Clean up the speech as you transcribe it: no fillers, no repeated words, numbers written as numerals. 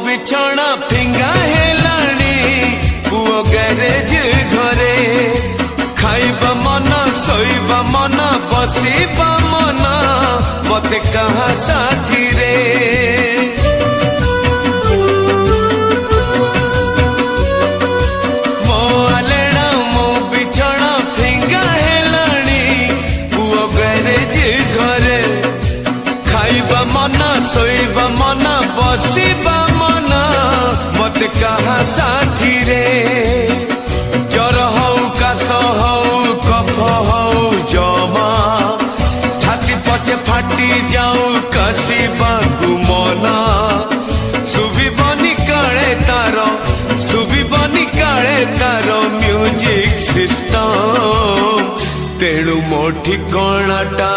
बिछଣା फिंगा हेलाणी पुओ गैरेज घरे खाइबा मन सोइबा मन बसिबा मन मते कहाँ साथी रे मो आलेणा मो बिछଣା फिंगा हेलाणी पुओ गैरेज घरे खाइबा मन सोइबा मन बसिबा मन मते कहाँ साथी रे जर हौ काश हौ कफ हौ जमा छाती पछे फाटी जाऊ कसिबा मन शुभिबनी काले तार म्यूजिक सिस्टम तेणु मो ठिकाणाटा